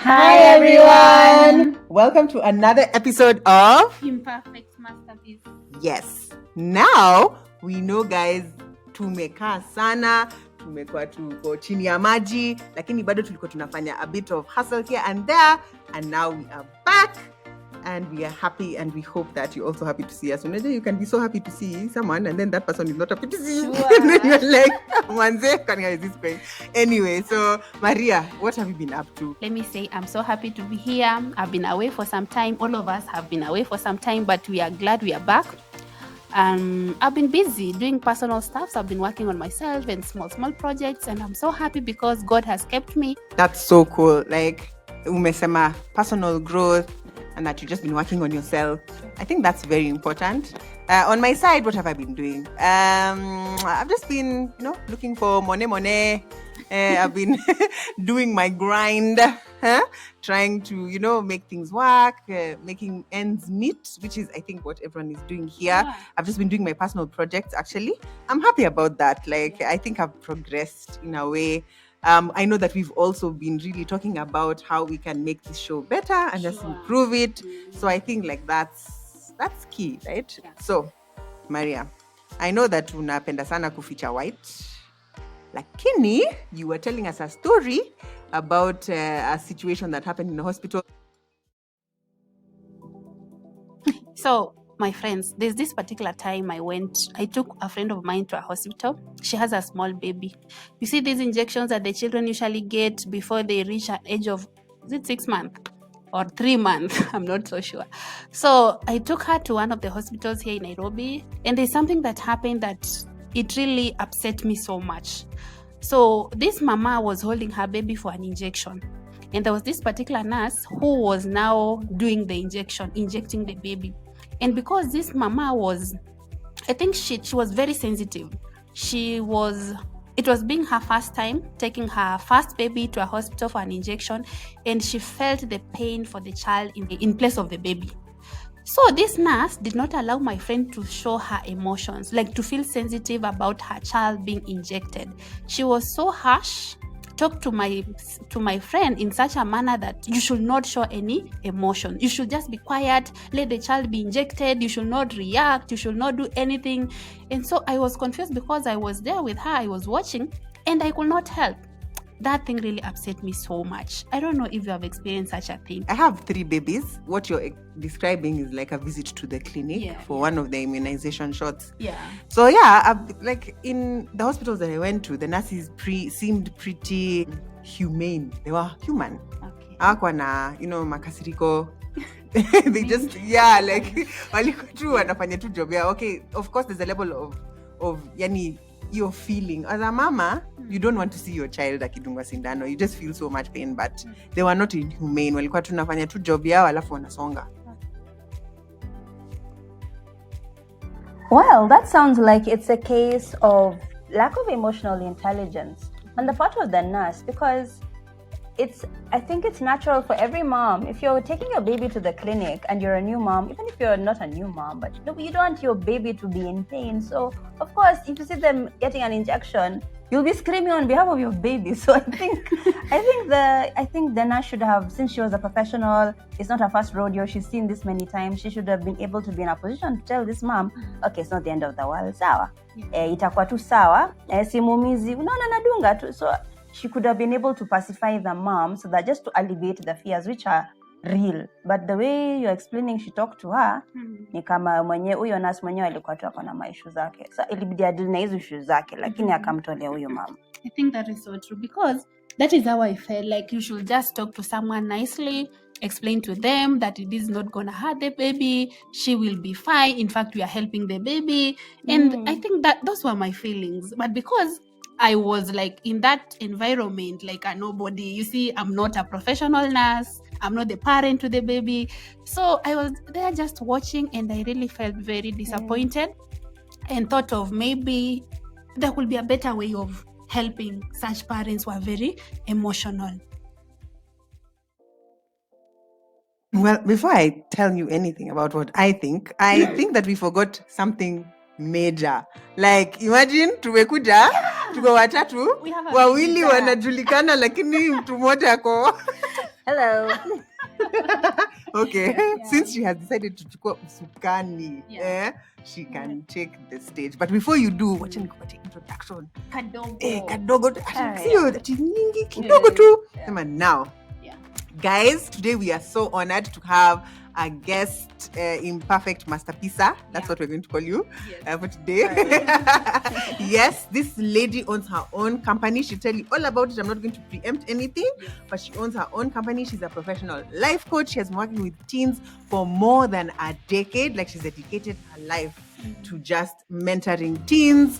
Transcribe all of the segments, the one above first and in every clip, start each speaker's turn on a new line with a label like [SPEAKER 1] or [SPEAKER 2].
[SPEAKER 1] Hi everyone! Welcome to another episode of
[SPEAKER 2] Imperfect Masterpiece.
[SPEAKER 1] Yes. Now we know guys, tumekaa sana, tumekuwa tuko chini ya maji, lakini bado tulikuwa tunafanya a bit of hustle here and there, and now we are back and we are happy and we hope that you're also happy to see us. You can be so happy to see someone and then that person is not happy to see you.
[SPEAKER 2] Sure.
[SPEAKER 1] And then you're like, Manze, can I this going? Anyway, so Maria, what have you been up to?
[SPEAKER 2] Let me say, I'm so happy to be here. I've been away for some time. All of us have been away for some time, but we are glad we are back. I've been busy doing personal stuff. I've been working on myself and small projects, and I'm so happy because God has kept me.
[SPEAKER 1] That's so cool. Like, umesema personal growth and that you've just been working on yourself. I think that's very important. On my side, what have I been doing? I've just been, looking for money. I've been doing my grind, trying to, make things work, making ends meet, which is, I think, what everyone is doing here.
[SPEAKER 2] Yeah.
[SPEAKER 1] I've just been doing my personal projects, actually. I'm happy about that. Like, I think I've progressed in a way. I know that we've also been really talking about how we can make this show better and just improve it. So I think like that's key, right?
[SPEAKER 2] Yeah.
[SPEAKER 1] So, Maria, I know that unapenda sana kuficha white. Lakini, you were telling us a story about a situation that happened in the hospital.
[SPEAKER 2] So, my friends, there's this particular time I took a friend of mine to a hospital. She has a small baby. You see these injections that the children usually get before they reach an age of, is it 6 months or 3 months? I'm not so sure. So I took her to one of the hospitals here in Nairobi, and there's something that happened that it really upset me so much. So this mama was holding her baby for an injection. And there was this particular nurse who was now doing the injecting the baby. And because this mama was, I think she was very sensitive. It was being her first time taking her first baby to a hospital for an injection, and she felt the pain for the child in place of the baby. So this nurse did not allow my friend to show her emotions, like to feel sensitive about her child being injected. She was so harsh, talked to my friend in such a manner that you should not show any emotion. You should just be quiet, let the child be injected. You should not react. You should not do anything. And so I was confused because I was there with her. I was watching and I could not help. That thing really upset me so much. I don't know if you have experienced such a thing.
[SPEAKER 1] I have 3 babies. What you're describing is like a visit to the clinic for one of the immunization shots.
[SPEAKER 2] Yeah.
[SPEAKER 1] So yeah, like in the hospitals that I went to, the nurses seemed pretty humane. They were human.
[SPEAKER 2] Okay.
[SPEAKER 1] Hawakuwa na, makasiriko. They just, like, walikuwa tu wanafanya tu job yao. Okay, of course there's a level of yani, your feeling as a mama, you don't want to see your child akidungwa sindano. You just feel so much pain, but they were not inhumane. Walikuwa tunafanya tu job yao alafu wanasonga.
[SPEAKER 3] Well, that sounds like it's a case of lack of emotional intelligence on the part of the nurse, because I think it's natural for every mom. If you're taking your baby to the clinic and you're a new mom, even if you're not a new mom, but you don't want your baby to be in pain. So of course, if you see them getting an injection, you'll be screaming on behalf of your baby. So I think the nurse should have, since she was a professional, it's not her first rodeo, she's seen this many times, she should have been able to be in a position to tell this mom, okay, it's not the end of the world, sawa. Itakuwa tu sawa, simumizi, unaona nadunga tu. So she could have been able to pacify the mom so that just to alleviate the fears which are real. But the way you're explaining, she talked to her, ni kama huyo nurse mwenyewe alikuwa tu akona maishu zake. So ilibidi adili na hizo issues zake, lakini akamtolea huyo mama.
[SPEAKER 2] I think that is so true, because that is how I felt. Like, you should just talk to someone nicely, explain to them that it is not going to hurt the baby. She will be fine. In fact, we are helping the baby. And I think that those were my feelings. But because I was like in that environment, like a nobody. You see, I'm not a professional nurse. I'm not the parent to the baby. So I was there just watching, and I really felt very disappointed and thought of maybe there could be a better way of helping such parents who are very emotional.
[SPEAKER 1] Well, before I tell you anything about what I think that we forgot something major. Like, imagine tumekuja tuko watatu, wawili wanajulikana lakini mtu mmoja ako
[SPEAKER 3] Hello.
[SPEAKER 1] Okay, since she has decided to go usukani,
[SPEAKER 2] Yeah.
[SPEAKER 1] she can take the stage. But before you do, wacha nikupatie introduction.
[SPEAKER 2] Kadogo.
[SPEAKER 1] Kadogo tu,
[SPEAKER 3] Ah,
[SPEAKER 1] sio ati nyingi, kidogo tu.
[SPEAKER 2] Yeah.
[SPEAKER 1] Sema now.
[SPEAKER 2] Yeah.
[SPEAKER 1] Guys, today we are so honored to have a guest, Imperfect Masterpiece. That's
[SPEAKER 2] Yeah.
[SPEAKER 1] what we're going to call you
[SPEAKER 2] Yes.
[SPEAKER 1] for today. Yes, this lady owns her own company. She'll tell you all about it. I'm not going to preempt anything, but she owns her own company. She's a professional life coach. She has been working with teens for more than a decade. Like, she's dedicated her life to just mentoring teens.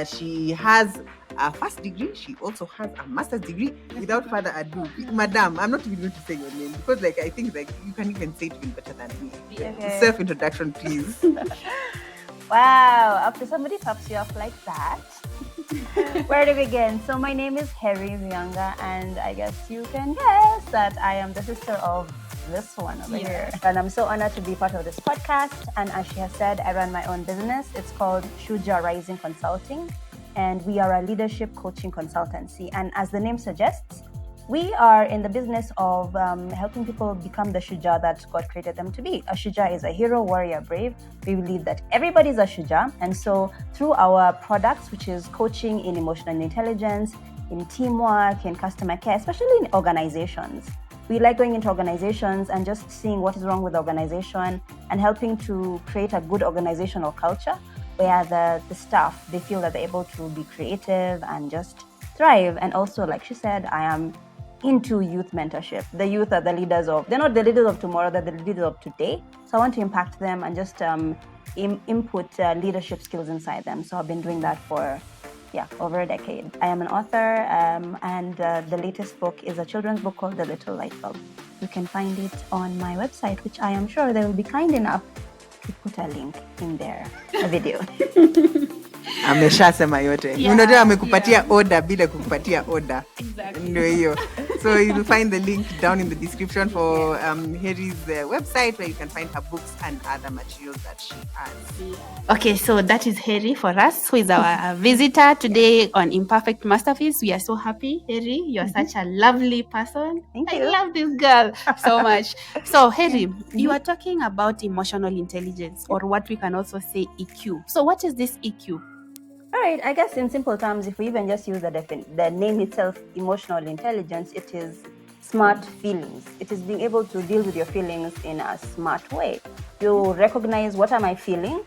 [SPEAKER 1] She has a first degree. She also has a master's degree. Without further ado, Madam, I'm not even going to say your name because, like, I think like you can even say it even better than me.
[SPEAKER 3] Okay.
[SPEAKER 1] Self-introduction, please.
[SPEAKER 3] Wow, after somebody pops you off like that, where to begin? So my name is Harry Vianga, and I guess you can guess that I am the sister of this one over here. And I'm so honored to be part of this podcast. And as she has said, I run my own business. It's called Shuja Rising Consulting, and we are a leadership coaching consultancy. And as the name suggests, we are in the business of helping people become the Shuja that God created them to be. A Shuja is a hero, warrior, brave. We believe that everybody's a Shuja. And so through our products, which is coaching in emotional intelligence, in teamwork, in customer care, especially in organizations, we like going into organizations and just seeing what is wrong with the organization and helping to create a good organizational culture where the staff, they feel that they're able to be creative and just thrive. And also, like she said, I am into youth mentorship. The youth are the leaders of, they're not the leaders of tomorrow, they're the leaders of today. So I want to impact them and just input leadership skills inside them. So I've been doing that for over a decade. I am an author, and the latest book is a children's book called The Little Light Bulb. You can find it on my website, which I am sure they will be kind enough to put a link in their video.
[SPEAKER 1] Ameshasema yote. Unajua amekupatia order bila kukupatia order.
[SPEAKER 2] Exactly.
[SPEAKER 1] Ndio hiyo. So you will find the link down in the description for Harry's website, where you can find her books and other materials that she has.
[SPEAKER 2] Okay, so that is Harry for us, who is our visitor today on Imperfect Masterpiece. We are so happy, Harry. You are such a lovely person.
[SPEAKER 3] Thank
[SPEAKER 2] I
[SPEAKER 3] you.
[SPEAKER 2] love this girl so much. So, Harry, you are talking about emotional intelligence, or what we can also say EQ. So, what is this EQ?
[SPEAKER 3] All right, I guess in simple terms, if we even just use the name itself, emotional intelligence, it is smart feelings. It is being able to deal with your feelings in a smart way. You recognize, what am I feeling?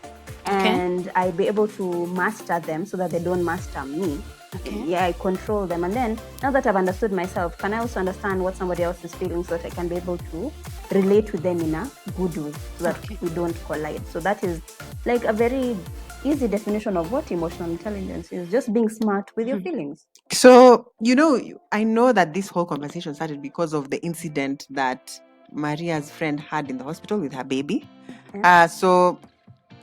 [SPEAKER 3] And I be able to master them so that they don't master me.
[SPEAKER 2] Okay.
[SPEAKER 3] Yeah, I control them. And then, now that I've understood myself, can I also understand what somebody else is feeling so that I can be able to relate with them in a good way so that we don't collide? So that is like a very easy definition of what emotional intelligence is, just being smart with your feelings.
[SPEAKER 1] So, I know that this whole conversation started because of the incident that Maria's friend had in the hospital with her baby. So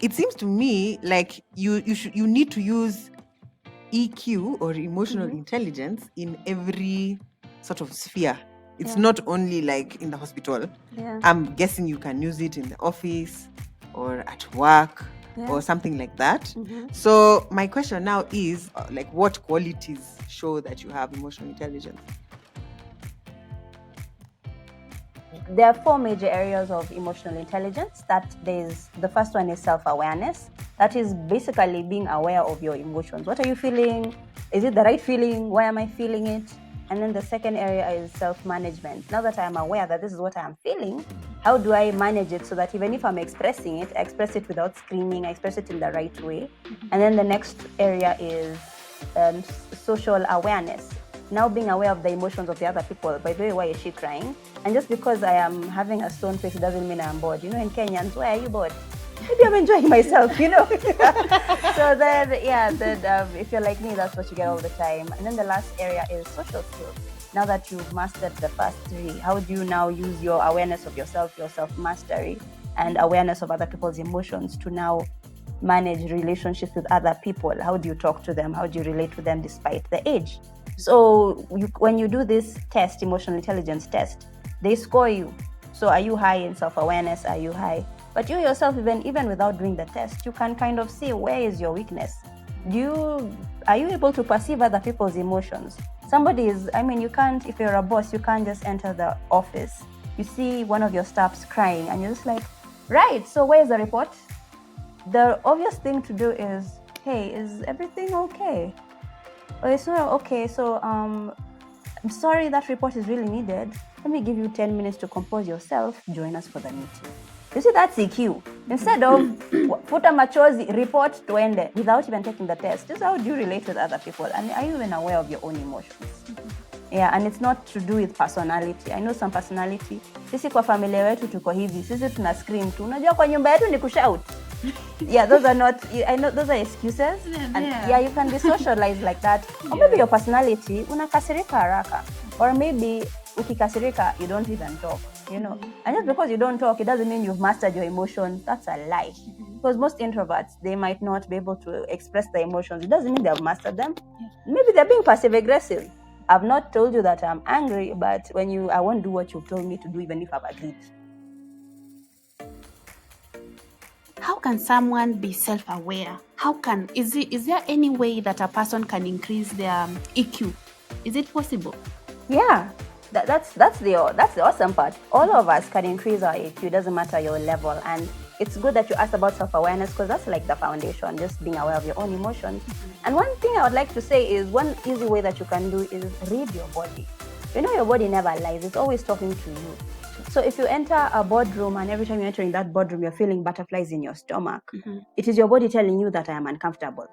[SPEAKER 1] it seems to me like you need to use EQ or emotional intelligence in every sort of sphere. It's not only like in the hospital. I'm guessing you can use it in the office or at work or something like that. So my question now is, like, what qualities show that you have emotional intelligence?
[SPEAKER 3] There are 4 major areas of emotional intelligence. The first one is self-awareness. That is basically being aware of your emotions. What are you feeling? Is it the right feeling? Why am I feeling it? And then the second area is self-management. Now that I am aware that this is what I am feeling, how do I manage it so that even if I'm expressing it, I express it without screaming, I express it in the right way. And then the next area is social awareness. Now being aware of the emotions of the other people. By the way, why is she crying? And just because I am having a stone face, it doesn't mean I'm bored. In Kenyans, why are you bored? Maybe I'm enjoying myself, So then, if you're like me, that's what you get all the time. And then the last area is social skills. Now that you've mastered the first 3, how do you now use your awareness of yourself, your self-mastery, and awareness of other people's emotions to now manage relationships with other people? How do you talk to them? How do you relate to them despite the age? So when you do this test, emotional intelligence test, they score you. So are you high in self-awareness? Are you high? But you yourself, even without doing the test, you can kind of see where is your weakness. Are you able to perceive other people's emotions? you can't, if you're a boss, you can't just enter the office. You see one of your staffs crying and you're just like, right, so where's the report? The obvious thing to do is, hey, is everything okay? Or it's not okay, so I'm sorry, that report is really needed. Let me give you 10 minutes to compose yourself. Join us for the meeting. You see, that's EQ. Instead of futa machozi, report tuende without even taking the test. Just how do you relate with other people? And are you even aware of your own emotions? Yeah, and it's not to do with personality. I know some personality. Sisi kwa familia wetu tuko hivi. Sisi tuna scream tu. Unajua kwa nyumba yetu ni kushout. Yeah, those are not, I know those are excuses. And yeah, you can be socialized like that. Or maybe your personality, unakasirika haraka. Or maybe ukikasirika, you don't even talk, you know. And just because you don't talk, it doesn't mean you've mastered your emotions. That's a lie. Because most introverts, they might not be able to express their emotions. It doesn't mean they've mastered them. Maybe they're being passive-aggressive. I've not told you that I'm angry, but I won't do what you've told me to do, even if I've agreed.
[SPEAKER 2] How can someone be self-aware? Is there any way that a person can increase their EQ? Is it possible?
[SPEAKER 3] Yeah, that's the awesome part. All of us can increase our EQ. It doesn't matter your level, and it's good that you asked about self-awareness because that's like the foundation, just being aware of your own emotions. And one thing I would like to say is one easy way that you can do is read your body. You know, your body never lies. It's always talking to you. So if you enter a boardroom and every time you enter in that boardroom, you're feeling butterflies in your stomach, it is your body telling you that I am uncomfortable.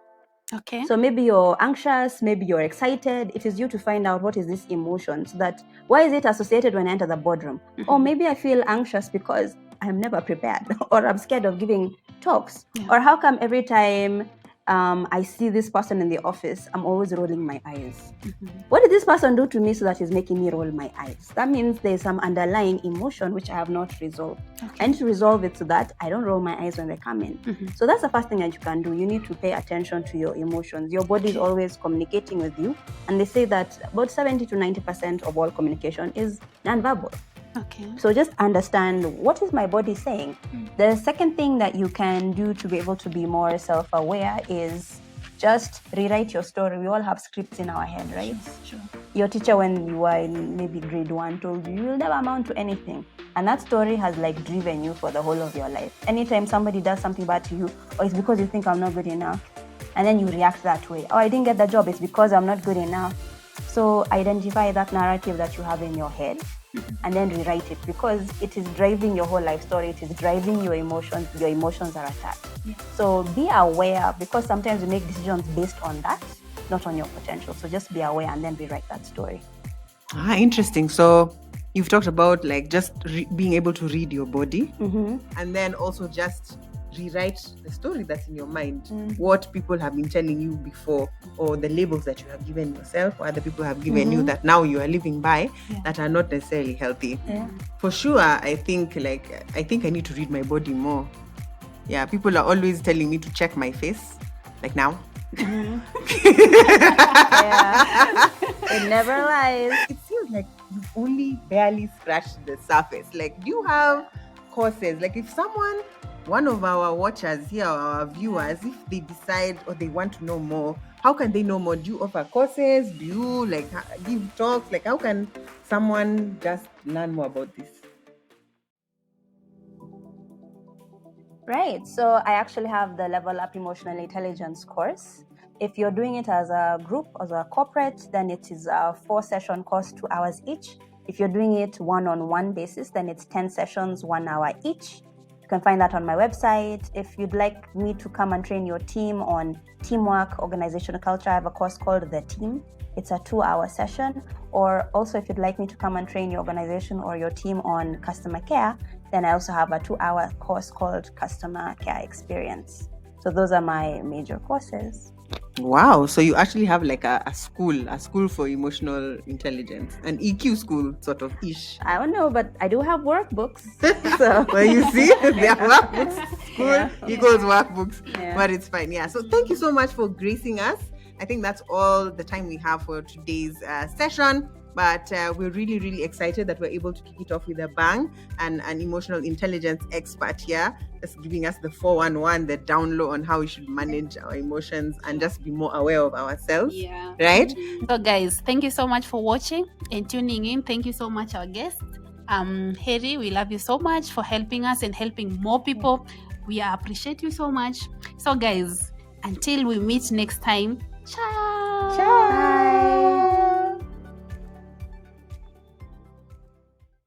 [SPEAKER 2] Okay.
[SPEAKER 3] So maybe you're anxious, maybe you're excited. It is you to find out what is this emotion, so that why is it associated when I enter the boardroom? Or maybe I feel anxious because I'm never prepared or I'm scared of giving talks. Or how come every time I see this person in the office, I'm always rolling my eyes? What did this person do to me so that he's making me roll my eyes? That means there's some underlying emotion which I have not resolved. I need to resolve it so that I don't roll my eyes when they come in. So that's the first thing that you can do. You need to pay attention to your emotions. Your body is always communicating with you. And they say that about 70 to 90% of all communication is nonverbal.
[SPEAKER 2] Okay.
[SPEAKER 3] So just understand, what is my body saying? The second thing that you can do to be able to be more self-aware is just rewrite your story. We all have scripts in our head, right?
[SPEAKER 2] Sure.
[SPEAKER 3] Your teacher, when you were in maybe grade 1, told you you'll never amount to anything. And that story has like driven you for the whole of your life. Anytime somebody does something bad to you, or it's because you think I'm not good enough, and then you react that way. Oh, I didn't get the job, it's because I'm not good enough. So identify that narrative that you have in your head and then rewrite it, because it is driving your whole life story. It is driving your emotions. Your emotions are attacked. So be aware, because sometimes you make decisions based on that, not on your potential. So just be aware and then rewrite that story.
[SPEAKER 1] Interesting. So you've talked about like just being able to read your body, and then also just rewrite the story that's in your mind, what people have been telling you before, or the labels that you have given yourself or other people have given you that now you are living by, that are not necessarily healthy. For sure, I think I need to read my body more. Yeah, people are always telling me to check my face, like now.
[SPEAKER 3] Yeah, it never lies.
[SPEAKER 1] It feels like you've only barely scratched the surface. Like, do you have courses? Like, if one of our watchers here, or our viewers, if they decide or they want to know more, how can they know more? Do you offer courses? Do you like give talks? Like, how can someone just learn more about this?
[SPEAKER 3] Right. So I actually have the Level Up Emotional Intelligence course. If you're doing it as a group, as a corporate, then it is a 4-session course, 2 hours each. If you're doing it one-on-one basis, then it's 10 sessions, 1 hour each. You can find that on my website. If you'd like me to come and train your team on teamwork, organizational culture, I have a course called The Team. It's a 2-hour session. Or also, if you'd like me to come and train your organization or your team on customer care, then I also have a 2-hour course called Customer Care Experience. So those are my major courses.
[SPEAKER 1] Wow. So you actually have like a school for emotional intelligence, an EQ school sort of ish.
[SPEAKER 3] I don't know, but I do have workbooks. So
[SPEAKER 1] well, you see, they are workbooks. School equals workbooks, but it's fine. Yeah. So thank you so much for gracing us. I think that's all the time we have for today's session. but we're really, really excited that we're able to kick it off with a bang, and an emotional intelligence expert here just giving us the 411, the down low on how we should manage our emotions and just be more aware of ourselves.
[SPEAKER 2] Yeah.
[SPEAKER 1] Right?
[SPEAKER 2] So guys, thank you so much for watching and tuning in. Thank you so much, our guest. Harry, we love you so much for helping us and helping more people. We appreciate you so much. So guys, until we meet next time, ciao.
[SPEAKER 1] Ciao.